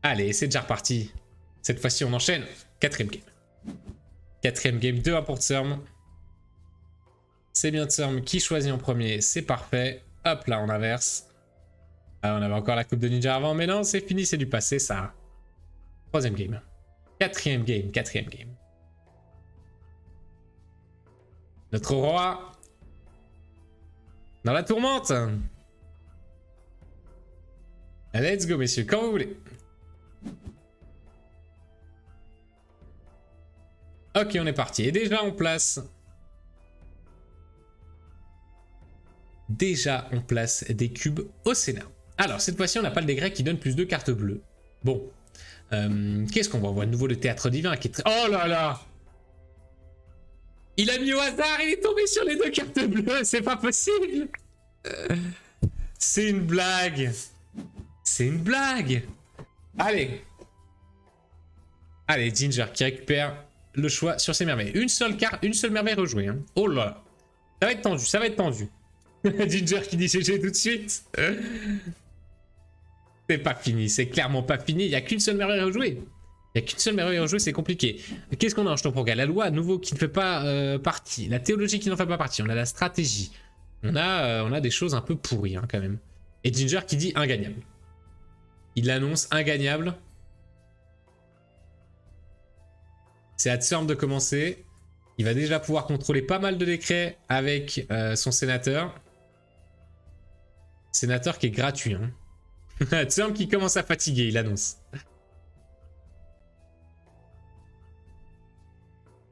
Allez, c'est déjà reparti. Cette fois-ci, on enchaîne. Quatrième game. Quatrième game, 2-1 pour Tsurm. C'est bien Tsurm qui choisit en premier, c'est parfait. Hop là, on inverse. Ah, on avait encore la coupe de ninja avant, mais non, c'est fini, c'est du passé, ça. Troisième game. Quatrième game. Notre roi. Dans la tourmente. Let's go, messieurs, quand vous voulez. Ok, on est parti. Et déjà, on place... des cubes au Sénat. Alors, cette fois-ci, on n'a pas le décret qui donne plus de cartes bleues. Bon. Qu'est-ce qu'on va? On voit de nouveau le théâtre divin qui est très... Oh là là! Il a mis au hasard, il est tombé sur les deux cartes bleues, c'est pas possible! C'est une blague! C'est une blague! Allez! Allez, Ginger qui récupère le choix sur ses merveilles. Une seule carte, une seule merveille rejouée. Hein. Oh là là! Ça va être tendu, ça va être tendu. Ginger qui dit GG tout de suite. C'est pas fini, c'est clairement pas fini. Il n'y a qu'une seule merveille à rejouer. Il n'y a qu'une seule merveille à rejouer, c'est compliqué. Qu'est-ce qu'on a en jeton pour gars? La loi à nouveau qui ne fait pas partie. La théologie qui n'en fait pas partie. On a la stratégie. On a des choses un peu pourries hein, quand même. Et Ginger qui dit ingagnable. Il l'annonce ingagnable. C'est à Tsurm de commencer. Il va déjà pouvoir contrôler pas mal de décrets avec son sénateur. Sénateur qui est gratuit. Hein. Tsurm qui commence à fatiguer, il annonce.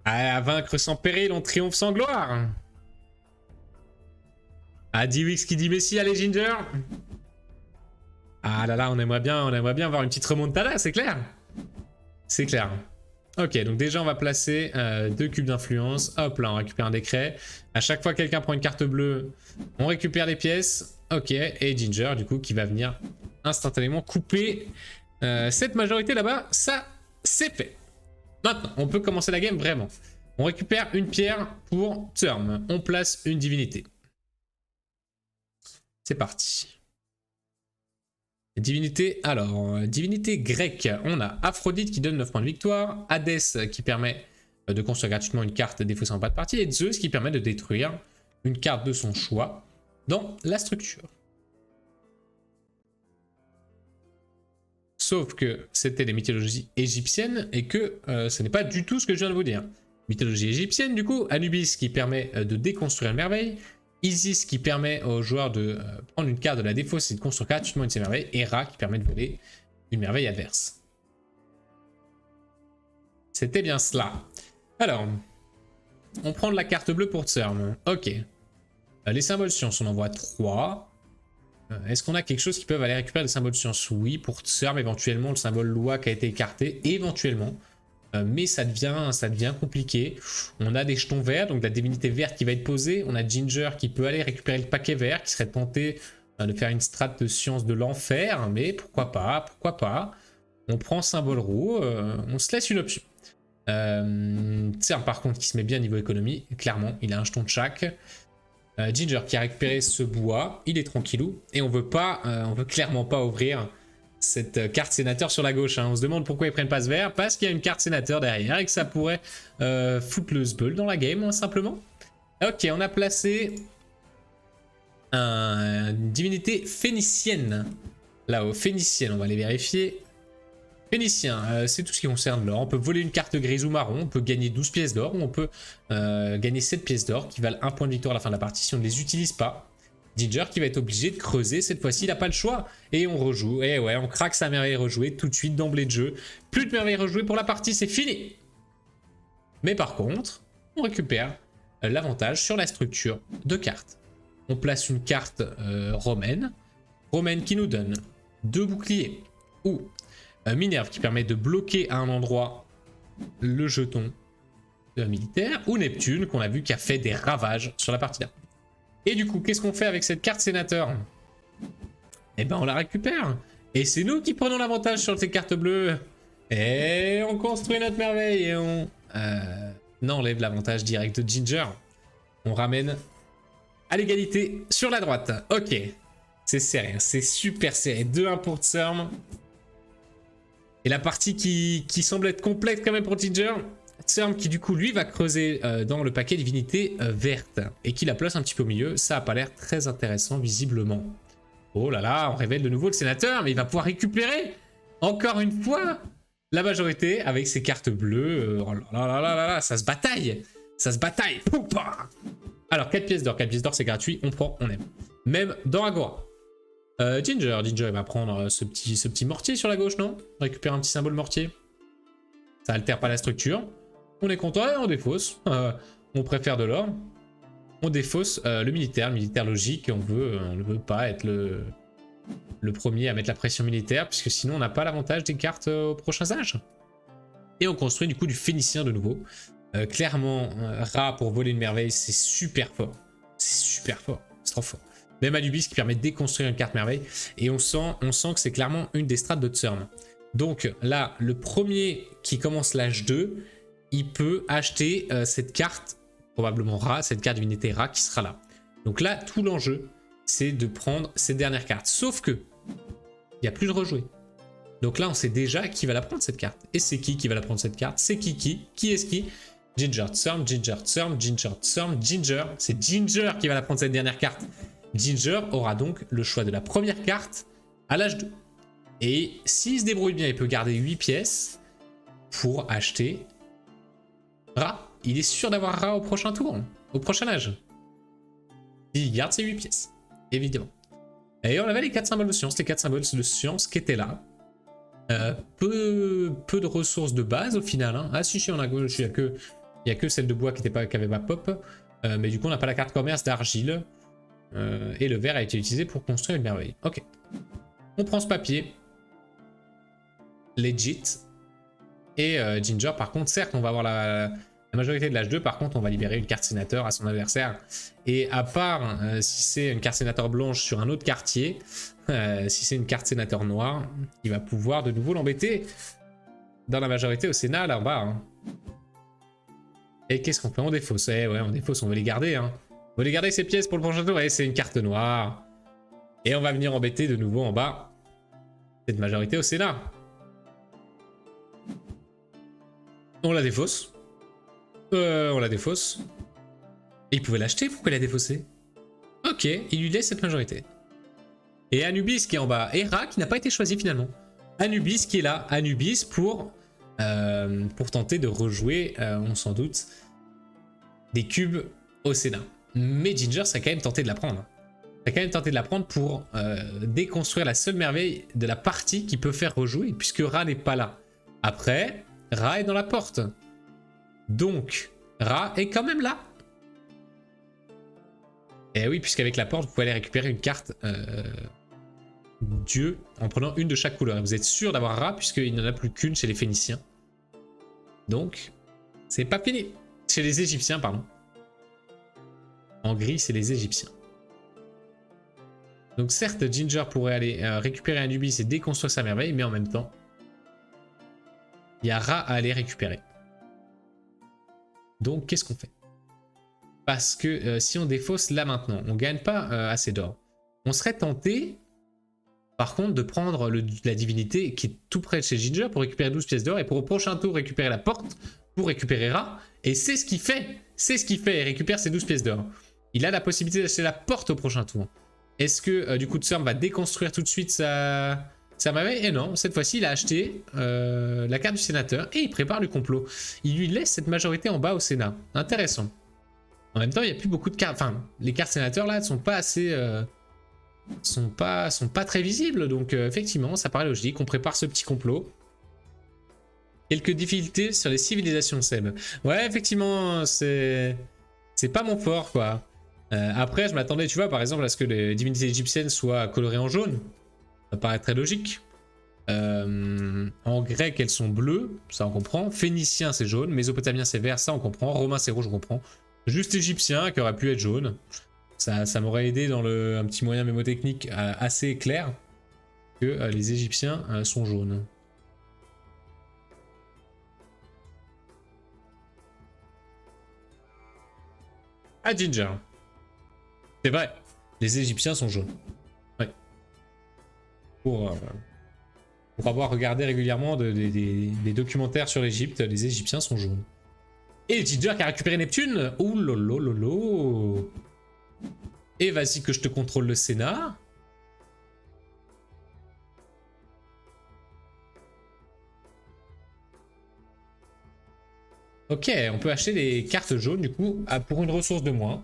À vaincre sans péril, on triomphe sans gloire. Ah, Diwix qui dit Messi, allez Ginger. Ah là là, on aimerait bien avoir une petite remontada, c'est clair. C'est clair. Ok, donc déjà on va placer 2 cubes d'influence. Hop là, on récupère un décret. À chaque fois que quelqu'un prend une carte bleue, on récupère les pièces. Ok, et Ginger du coup qui va venir instantanément couper cette majorité là-bas. Ça, c'est fait. Maintenant, on peut commencer la game vraiment. On récupère une pierre pour Tsurm. On place une divinité. C'est parti. Divinité, alors, divinité grecque, on a Aphrodite qui donne 9 points de victoire, Hadès qui permet de construire gratuitement une carte défaussée en pas de partie, et Zeus qui permet de détruire une carte de son choix dans la structure. Sauf que c'était les mythologies égyptiennes et que ce n'est pas du tout ce que je viens de vous dire. Mythologie égyptienne, du coup, Anubis qui permet de déconstruire une merveille, Isis qui permet aux joueurs de prendre une carte de la défausse et de construire gratuitement une de ses merveilles, et Ra qui permet de voler une merveille adverse. C'était bien cela. Alors, on prend de la carte bleue pour Tsurm. Ok. Les symboles science, on en voit 3. Est-ce qu'on a quelque chose qui peut aller récupérer des symboles science? Oui, pour Tsurm, éventuellement, le symbole loi qui a été écarté, éventuellement. Mais ça devient compliqué. On a des jetons verts, donc la divinité verte qui va être posée. On a Ginger qui peut aller récupérer le paquet vert, qui serait tenté de faire une strat de science de l'enfer. Mais pourquoi pas, pourquoi pas. On prend symbole roux, on se laisse une option. Tsurm par contre qui se met bien niveau économie, clairement, il a un jeton de chaque. Ginger qui a récupéré ce bois, il est tranquillou. Et on veut clairement pas ouvrir cette carte sénateur sur la gauche. Hein. On se demande pourquoi ils prennent pas ce vert. Parce qu'il y a une carte sénateur derrière et que ça pourrait foutre le sbeul dans la game, hein, simplement. Ok, on a placé une divinité phénicienne. Là-haut, phénicienne, on va les vérifier. Phénicien, c'est tout ce qui concerne l'or. On peut voler une carte grise ou marron, on peut gagner 12 pièces d'or, ou on peut gagner 7 pièces d'or qui valent 1 point de victoire à la fin de la partie si on ne les utilise pas. Ginger qui va être obligé de creuser, cette fois-ci il n'a pas le choix. Et on rejoue, et ouais, on craque sa merveille rejouée tout de suite d'emblée de jeu. Plus de merveille rejouée pour la partie, c'est fini. Mais par contre, on récupère l'avantage sur la structure de cartes. On place une carte romaine. Romaine qui nous donne 2 boucliers. Ou Minerve qui permet de bloquer à un endroit le jeton militaire. Ou Neptune qu'on a vu qui a fait des ravages sur la partie là. Et du coup, qu'est-ce qu'on fait avec cette carte sénateur? Eh ben, on la récupère. Et c'est nous qui prenons l'avantage sur ces cartes bleues. Et on construit notre merveille. Et on enlève l'avantage direct de Ginger. On ramène à l'égalité sur la droite. Ok. C'est serré. C'est super serré. 2-1 pour Tsurm. Et la partie qui semble être complète quand même pour Ginger, Tsurm qui du coup lui va creuser dans le paquet divinité verte et qui la place un petit peu au milieu, ça a pas l'air très intéressant visiblement. Oh là là, on révèle de nouveau le sénateur, mais il va pouvoir récupérer encore une fois la majorité avec ses cartes bleues. Oh là là là là là, ça se bataille. Ça se bataille. Poupa. Alors 4 pièces d'or c'est gratuit, on prend, on aime. Même dans Agora. Ginger il va prendre ce petit mortier sur la gauche, non? Récupère un petit symbole mortier. Ça altère pas la structure. On est content et on défausse. On préfère de l'or. On défausse le militaire logique. On ne veut pas être le premier à mettre la pression militaire, puisque sinon on n'a pas l'avantage des cartes aux prochains âges. Et on construit du coup du Phénicien de nouveau. Clairement, Ra pour voler une merveille, c'est super fort. C'est super fort, c'est trop fort. Même Anubis qui permet de déconstruire une carte merveille. Et on sent que c'est clairement une des strates de Tsurm. Donc là, le premier qui commence l'âge 2, il peut acheter cette carte, probablement Ra, cette carte divinité Ra qui sera là. Donc là, tout l'enjeu, c'est de prendre cette dernière carte. Sauf que, il n'y a plus de rejouer. Donc là, on sait déjà qui va la prendre cette carte. Et c'est qui va la prendre cette carte? C'est qui est-ce qui? Ginger Tsurm, Ginger Tsurm, Ginger Tsurm, Ginger. C'est Ginger qui va la prendre cette dernière carte. Ginger aura donc le choix de la première carte à l'âge 2. Et s'il se débrouille bien, il peut garder 8 pièces pour acheter Ra. Il est sûr d'avoir Ra au prochain tour, au prochain âge. Il garde ses 8 pièces, évidemment. Et on avait les 4 symboles de science, qui étaient là. Peu de ressources de base au final. Hein. Ah si, on a gauche, il n'y a que celle de bois qui avait pas pop. Mais du coup, on n'a pas la carte commerce d'argile. Et le verre a été utilisé pour construire une merveille. Ok. On prend ce papier. Legit. Et Ginger, par contre, certes, on va avoir la majorité de l'âge 2. Par contre, on va libérer une carte sénateur à son adversaire. Et à part si c'est une carte sénateur blanche sur un autre quartier, si c'est une carte sénateur noire, il va pouvoir de nouveau l'embêter dans la majorité au Sénat, là en bas. Hein. Et qu'est-ce qu'on fait? On défausse. Ouais, on défausse, on veut les garder. Hein. On veut les garder ces pièces pour le prochain tour. Et c'est une carte noire. Et on va venir embêter de nouveau en bas cette majorité au Sénat. On la défausse. On la défausse. Et il pouvait l'acheter, pourquoi il a défaussé? Ok, il lui laisse cette majorité. Et Anubis qui est en bas. Et Ra qui n'a pas été choisi finalement. Anubis qui est là. Anubis pour tenter de rejouer, on s'en doute, des cubes au Sénat. Mais Ginger, ça a quand même tenté de la prendre. Ça a quand même tenté de la prendre pour déconstruire la seule merveille de la partie qui peut faire rejouer, puisque Ra n'est pas là. Après, Ra est dans la porte. Donc, Ra est quand même là. Et oui, puisqu'avec la porte, vous pouvez aller récupérer une carte Dieu en prenant une de chaque couleur. Et vous êtes sûr d'avoir Ra, puisqu'il n'y en a plus qu'une chez les Phéniciens. Donc, c'est pas fini. Chez les Égyptiens, pardon. En gris, c'est les Égyptiens. Donc certes, Ginger pourrait aller récupérer Anubis et déconstruire sa merveille, mais en même temps, il y a Ra à aller récupérer. Donc, qu'est-ce qu'on fait? Parce que si on défausse là maintenant, on ne gagne pas assez d'or. On serait tenté, par contre, de prendre la divinité qui est tout près de chez Ginger pour récupérer 12 pièces d'or et pour au prochain tour récupérer la porte pour récupérer Ra. Et c'est ce qu'il fait. C'est ce qu'il fait. Il récupère ses 12 pièces d'or. Il a la possibilité d'acheter la porte au prochain tour. Est-ce que du coup Tsurm va déconstruire tout de suite sa merveille? Et non, cette fois-ci il a acheté la carte du sénateur et il prépare le complot. Il lui laisse cette majorité en bas au Sénat. Intéressant. En même temps, il n'y a plus beaucoup de cartes. Enfin, les cartes sénateurs là, elles sont pas assez... sont pas très visibles. Donc effectivement, ça paraît logique. On prépare ce petit complot. Quelques difficultés sur les civilisations Seb. Ouais, effectivement, c'est pas mon fort, quoi. Après, je m'attendais, tu vois, par exemple, à ce que les divinités égyptiennes soient colorées en jaune. Ça paraît très logique. En grec, elles sont bleues, ça on comprend. Phénicien, c'est jaune. Mésopotamien, c'est vert, ça on comprend. Romain, c'est rouge, on comprend. Juste égyptien, qui aurait pu être jaune. Ça m'aurait aidé dans un petit moyen mémotechnique assez clair que les Égyptiens sont jaunes. Ah, Ginger. C'est vrai, les Égyptiens sont jaunes. Ouais. Pour Pour avoir regardé régulièrement des documentaires sur l'Égypte, les Égyptiens sont jaunes. Et Ginger qui a récupéré Neptune. Ouh lolo lolo. Et vas-y que je te contrôle le Sénat. Ok, on peut acheter des cartes jaunes du coup pour une ressource de moins.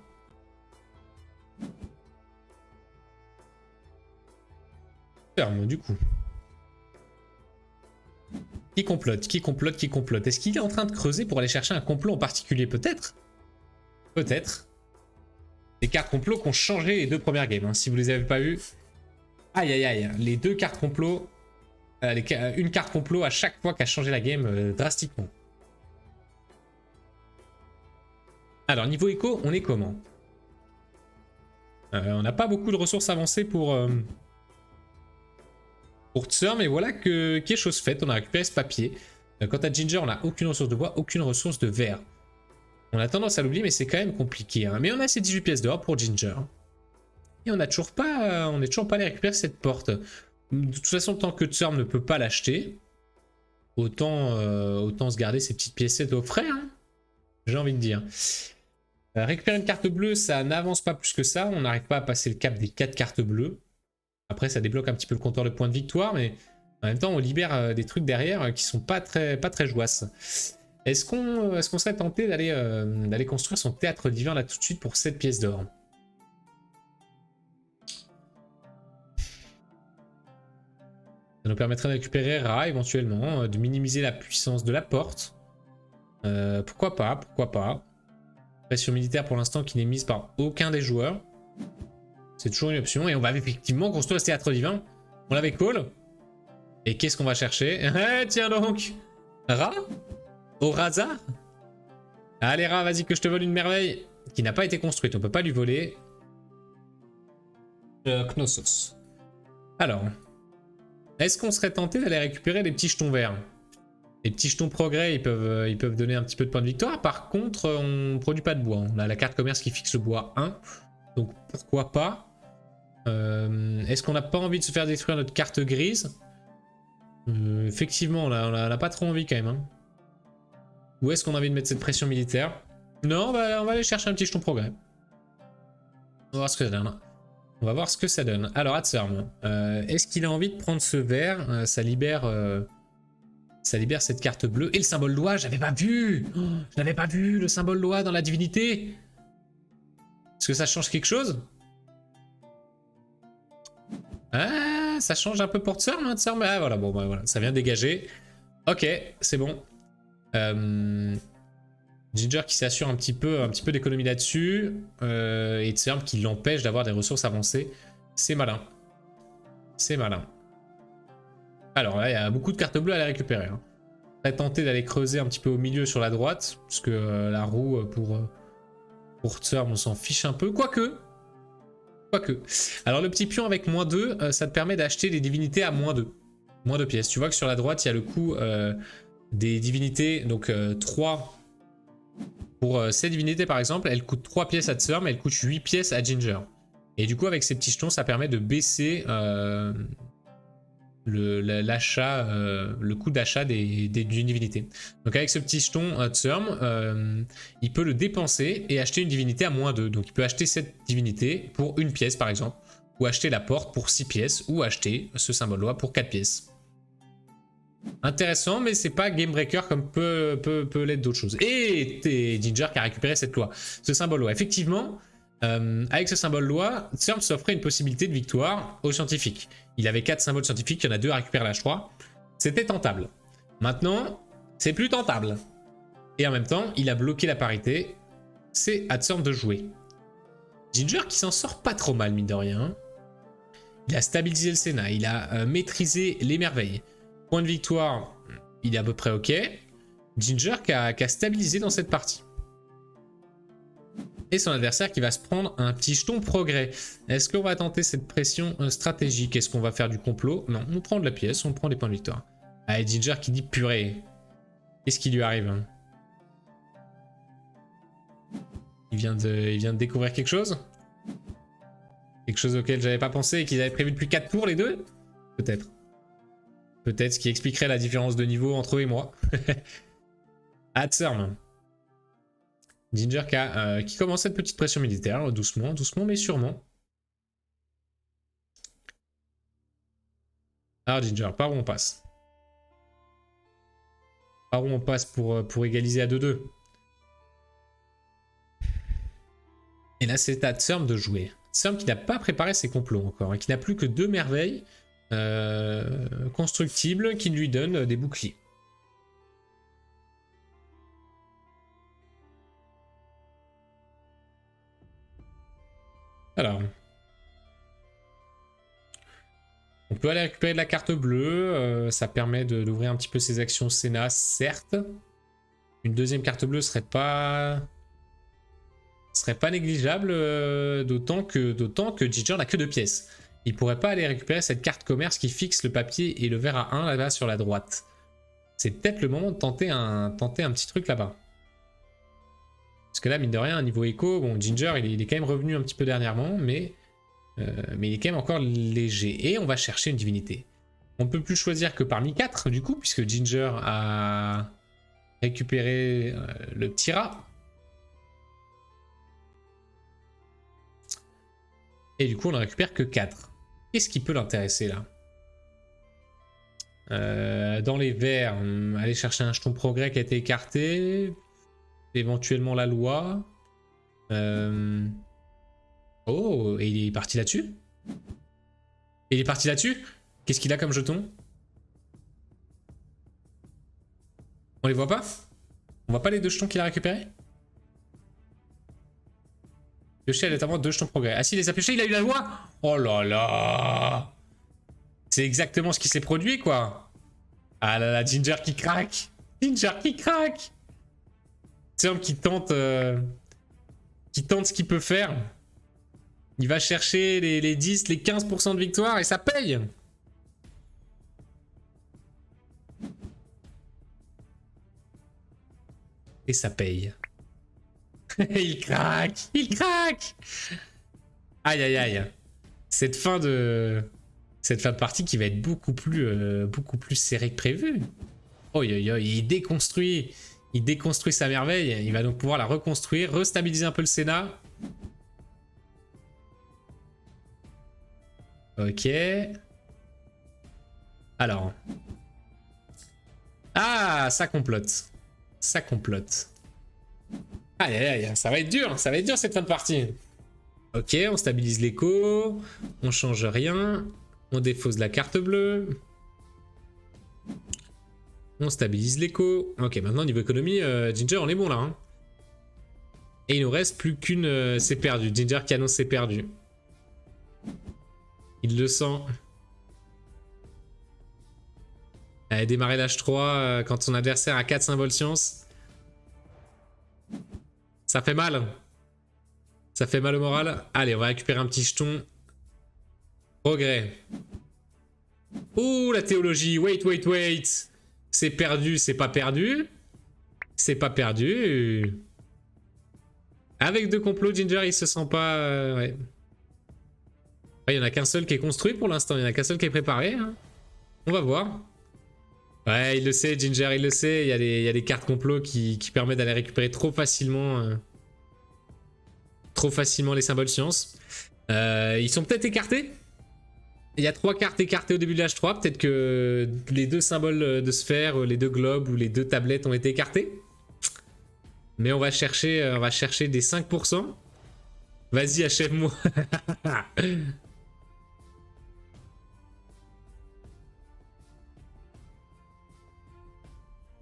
Ferme du coup. Qui complote? Qui complote? Qui complote? Est-ce qu'il est en train de creuser pour aller chercher un complot en particulier? Peut-être. Peut-être. Les cartes complot qui ont changé les deux premières games. Hein, si vous les avez pas eues. Aïe aïe aïe. Les deux cartes complot. Une carte complot à chaque fois qu'a changé la game drastiquement. Alors niveau éco, on est comment? On n'a pas beaucoup de ressources avancées pour Tsur, mais voilà que est chose faite. On a récupéré ce papier. Quant à Ginger, on n'a aucune ressource de bois, aucune ressource de verre. On a tendance à l'oublier, mais c'est quand même compliqué. Hein. Mais on a ces 18 pièces d'or pour Ginger. Et on n'est toujours pas allé récupérer cette porte. De toute façon, tant que Tsur ne peut pas l'acheter, autant se garder ces petites piécettes au frais. Hein, j'ai envie de dire. Récupérer une carte bleue, ça n'avance pas plus que ça. On n'arrive pas à passer le cap des 4 cartes bleues. Après, ça débloque un petit peu le compteur de points de victoire, mais en même temps, on libère des trucs derrière qui sont pas très joyeuses. Est-ce qu'on serait tenté d'aller construire son théâtre divin là tout de suite pour 7 pièces d'or? Ça nous permettrait de récupérer Ra éventuellement, de minimiser la puissance de la porte. Pourquoi pas, pourquoi pas. Pression militaire pour l'instant qui n'est mise par aucun des joueurs. C'est toujours une option. Et on va effectivement construire ce théâtre divin. On l'avait call. Et qu'est-ce qu'on va chercher? Eh, tiens donc, Ra? Au hasard? Allez Ra, vas-y que je te vole une merveille qui n'a pas été construite. On peut pas lui voler. Knossos. Alors, est-ce qu'on serait tenté d'aller récupérer les petits jetons verts? Les petits jetons progrès, ils peuvent donner un petit peu de points de victoire. Par contre, on ne produit pas de bois. On a la carte commerce qui fixe le bois 1. Donc pourquoi pas. Est-ce qu'on n'a pas envie de se faire détruire notre carte grise? Effectivement, on n'a pas trop envie quand même. Hein. Où est-ce qu'on a envie de mettre cette pression militaire? Non, on va aller chercher un petit jeton progrès. On va voir ce que ça donne. On va voir ce que ça donne. Alors, Atsarm, est-ce qu'il a envie de prendre ce vert? Ça libère cette carte bleue. Et le symbole loi, j'avais pas vu. Oh, je n'avais pas vu le symbole loi dans la divinité. Est-ce que ça change quelque chose? Ah, ça change un peu pour Tsur, hein, Tsur, mais ah, voilà, bon, bah, voilà, ça vient dégager. Ok, c'est bon. Ginger qui s'assure un petit peu d'économie là-dessus. Et Tsur qui l'empêche d'avoir des ressources avancées. C'est malin. C'est malin. Alors là, il y a beaucoup de cartes bleues à les récupérer. Hein. On va tenter d'aller creuser un petit peu au milieu sur la droite. Parce que la roue pour Tsur, on s'en fiche un peu. Quoique. Alors le petit pion avec -2, ça te permet d'acheter des divinités à -2. -2 pièces. Tu vois que sur la droite, il y a le coût des divinités. Donc 3 pour ces divinités par exemple. Elles coûtent 3 pièces à Tsur, mais elles coûtent 8 pièces à Ginger. Et du coup, avec ces petits jetons, ça permet de baisser le coût d'achat d'une divinité. Donc avec ce petit jeton Tsur, il peut le dépenser et acheter une divinité à -2. Donc il peut acheter cette divinité pour 1 pièce par exemple, ou acheter la porte pour 6 pièces, ou acheter ce symbole loi pour 4 pièces. Intéressant, mais c'est pas game breaker comme peut l'être d'autres choses. Et Ginger qui a récupéré cette loi, ce symbole loi. Effectivement, avec ce symbole loi, Tsur s'offrait une possibilité de victoire aux scientifiques. Il avait 4 symboles scientifiques, il y en a 2 à récupérer à l'âge 3. C'était tentable. Maintenant, c'est plus tentable. Et en même temps, il a bloqué la parité. C'est à Tsur de jouer. Ginger qui s'en sort pas trop mal, mine de rien. Il a stabilisé le Sénat, il a maîtrisé les merveilles. Point de victoire, il est à peu près ok. Ginger qui a stabilisé dans cette partie. Et son adversaire qui va se prendre un petit jeton progrès. Est-ce qu'on va tenter cette pression stratégique? Est-ce qu'on va faire du complot? Non, on prend de la pièce, on prend des points de victoire. Allez, Ginger qui dit purée. Qu'est-ce qui lui arrive? Il vient de découvrir quelque chose? Quelque chose auquel j'avais pas pensé et qu'ils avaient prévu depuis 4 tours les deux? Peut-être. Peut-être ce qui expliquerait la différence de niveau entre eux et moi. Hatsurm. Ginger qui commence cette petite pression militaire, doucement, doucement mais sûrement. Alors Ginger, par où on passe? Par où on passe pour égaliser à 2-2? Et là c'est à Hatsurm de jouer. Hatsurm qui n'a pas préparé ses complots encore, et qui n'a plus que 2 merveilles constructibles qui lui donnent des boucliers. Alors, on peut aller récupérer de la carte bleue, ça permet d'ouvrir un petit peu ses actions Sénat, certes. Une deuxième carte bleue serait pas négligeable, d'autant que Ginger n'a que 2 pièces. Il pourrait pas aller récupérer cette carte commerce qui fixe le papier et le vert à 1 là-bas sur la droite. C'est peut-être le moment de tenter un petit truc là-bas. Parce que là, mine de rien, niveau écho, bon, Ginger, il est quand même revenu un petit peu dernièrement, mais il est quand même encore léger. Et on va chercher une divinité. On ne peut plus choisir que parmi 4, du coup, puisque Ginger a récupéré le petit rat. Et du coup, on ne récupère que 4. Qu'est-ce qui peut l'intéresser, là? Dans les verts, aller chercher un jeton progrès qui a été écarté. Éventuellement la loi. Oh, et il est parti là-dessus? Il est parti là-dessus? Qu'est-ce qu'il a comme jeton? On les voit pas? On voit pas les 2 jetons qu'il a récupérés? Pioché a notamment 2 jetons progrès. Ah si, il les a piochés, il a eu la loi? Oh là là! C'est exactement ce qui s'est produit, quoi. Ah là là, Ginger qui craque! Ginger qui craque! Hatsurm qui tente ce qu'il peut faire. Il va chercher les 10, les 15% de victoire et ça paye. Et ça paye. Il craque! Il craque! Aïe aïe aïe. Cette fin de partie qui va être beaucoup plus serrée que prévu. Oh yo yo, il déconstruit sa merveille. Il va donc pouvoir la reconstruire, restabiliser un peu le Sénat. Ok. Alors. Ah, ça complote. Ça complote. Aïe aïe aïe, ça va être dur cette fin de partie. Ok, on stabilise l'écho. On change rien. On défausse la carte bleue. On stabilise l'écho. Ok, maintenant niveau économie, Ginger, on est bon là. Hein. Et il nous reste plus qu'une... c'est perdu. Ginger qui annonce c'est perdu. Il le sent. Allez, démarrer l'H3 quand son adversaire a 4 symboles science. Ça fait mal. Ça fait mal au moral. Allez, on va récupérer un petit jeton. Progrès. Ouh, la théologie. Wait. C'est perdu, c'est pas perdu. C'est pas perdu. Avec 2 complots, Ginger, il se sent pas... ouais. Il y en a qu'un seul qui est construit pour l'instant. Il y en a qu'un seul qui est préparé. Hein. On va voir. Ouais, il le sait, Ginger, il le sait. Il y a des cartes complots qui permettent d'aller récupérer trop facilement les symboles science. Ils sont peut-être écartés. Il y a 3 cartes écartées au début de l'H3. Peut-être que les 2 symboles de sphère, les 2 globes ou les 2 tablettes ont été écartés. Mais on va chercher des 5%. Vas-y, achève-moi.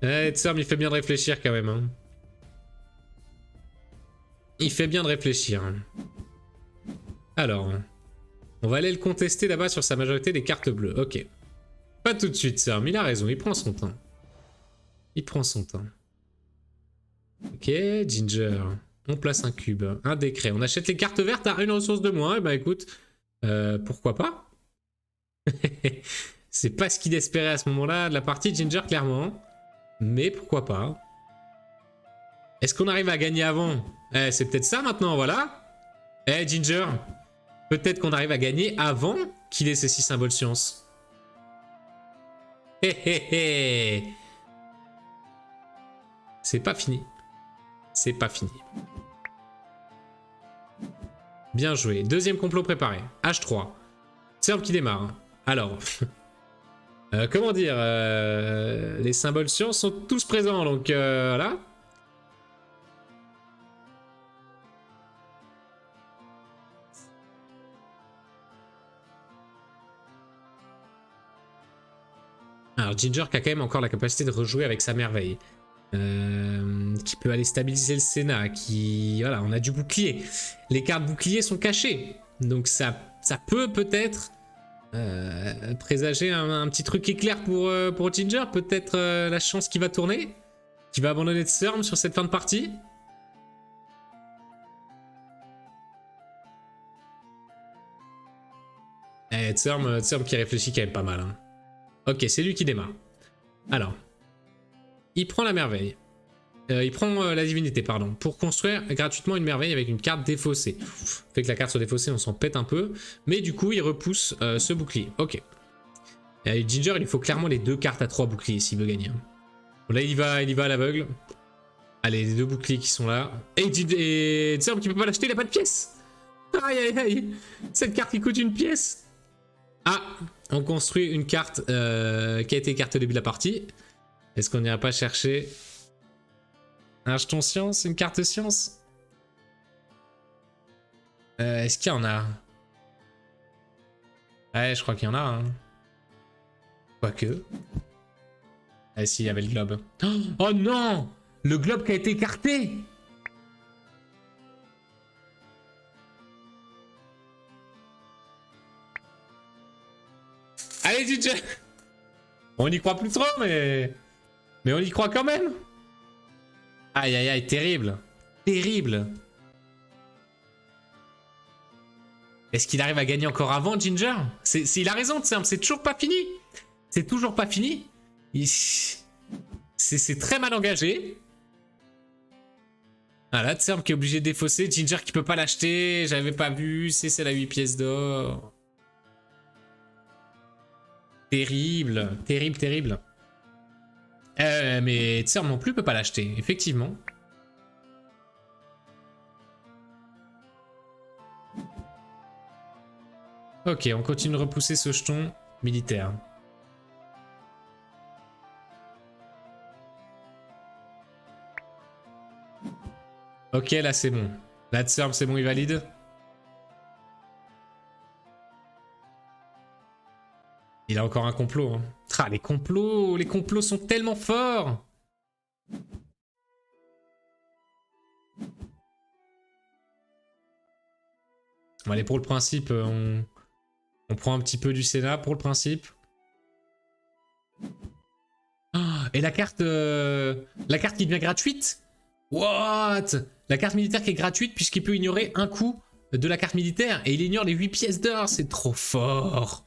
Hatsurm, il fait bien de réfléchir quand même. Hein. Il fait bien de réfléchir. Alors, on va aller le contester là-bas sur sa majorité des cartes bleues. Ok. Pas tout de suite, Hatsurm. Il a raison, il prend son temps. Il prend son temps. Ok, Ginger. On place un cube, un décret. On achète les cartes vertes à une ressource de moins. Et bah écoute, pourquoi pas? C'est pas ce qu'il espérait à ce moment-là de la partie, Ginger, clairement. Mais pourquoi pas? Est-ce qu'on arrive à gagner avant? C'est peut-être ça maintenant, voilà. Ginger, peut-être qu'on arrive à gagner avant qu'il ait ces 6 symboles science. C'est pas fini. C'est pas fini. Bien joué. Deuxième complot préparé. H3. Serbe qui démarre. Alors... comment dire, les symboles science sont tous présents, donc voilà. Alors Ginger qui a quand même encore la capacité de rejouer avec sa merveille. Qui peut aller stabiliser le Sénat, qui... Voilà, on a du bouclier. Les cartes bouclier sont cachées, donc ça peut peut-être... présager un petit truc éclair pour Ginger. Peut-être la chance qui va tourner. Qui va abandonner Tsurm sur cette fin de partie. Tsurm qui réfléchit quand même pas mal. Hein. Ok, c'est lui qui démarre. Alors. Il prend la merveille. Il prend la divinité, pardon. Pour construire gratuitement une merveille avec une carte défaussée. Fait que la carte soit défaussée, on s'en pète un peu. Mais du coup, il repousse ce bouclier. Ok. Et Ginger, il lui faut clairement les 2 cartes à 3 boucliers s'il veut gagner. Bon, là, il y va à l'aveugle. Allez, les 2 boucliers qui sont là. Et Tsurm qui peut pas l'acheter, il a pas de pièce. Aïe, aïe, aïe. Cette carte qui coûte une pièce. Ah, on construit une carte qui a été carte au début de la partie. Est-ce qu'on n'ira pas chercher un jeton science, une carte science? Est-ce qu'il y en a? Ouais, je crois qu'il y en a. Hein. Quoique. Ah si, il y avait le globe. Oh non! Le globe qui a été écarté! Allez, DJ! On n'y croit plus trop, mais on y croit quand même! Aïe aïe aïe, terrible. Terrible. Est-ce qu'il arrive à gagner encore avant, Ginger? Il a raison, c'est toujours pas fini. C'est toujours pas fini. C'est très mal engagé. Voilà, Tsurm qui est obligé de défausser. Ginger qui peut pas l'acheter. J'avais pas vu. C'est la 8 pièces d'or. Terrible. Terrible, terrible. Mais Tsurm non plus peut pas l'acheter, effectivement. Ok, on continue de repousser ce jeton militaire. Ok, là c'est bon. Là Tsurm c'est bon, il valide. Il a encore un complot. Hein. Ah, les complots sont tellement forts. Bon, allez, pour le principe, on prend un petit peu du Sénat pour le principe. Oh, et la carte qui devient gratuite. What? La carte militaire qui est gratuite puisqu'il peut ignorer un coup de la carte militaire et il ignore les 8 pièces d'or. C'est trop fort.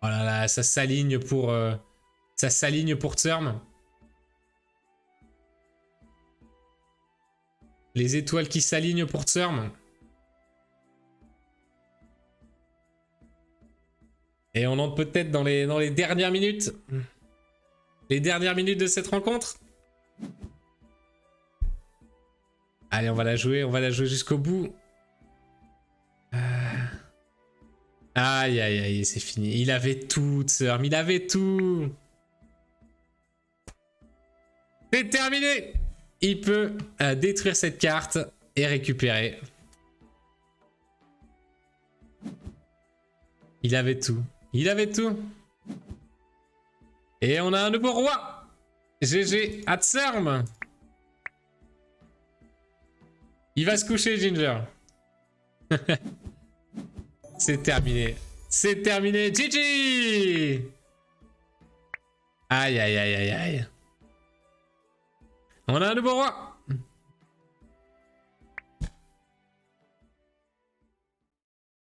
Oh là là, ça s'aligne pour Tsurm. Les étoiles qui s'alignent pour Tsurm. Et on entre peut-être dans les dernières minutes. Les dernières minutes de cette rencontre. Allez, on va la jouer jusqu'au bout. Aïe, aïe, aïe, c'est fini. Il avait tout, Tsurm, il avait tout. C'est terminé. Il peut détruire cette carte et récupérer. Il avait tout. Il avait tout. Et on a un nouveau roi. GG à Tsurm. Il va se coucher, Ginger. C'est terminé. C'est terminé. GG. Aïe, aïe, aïe, aïe, aïe. On a un nouveau roi.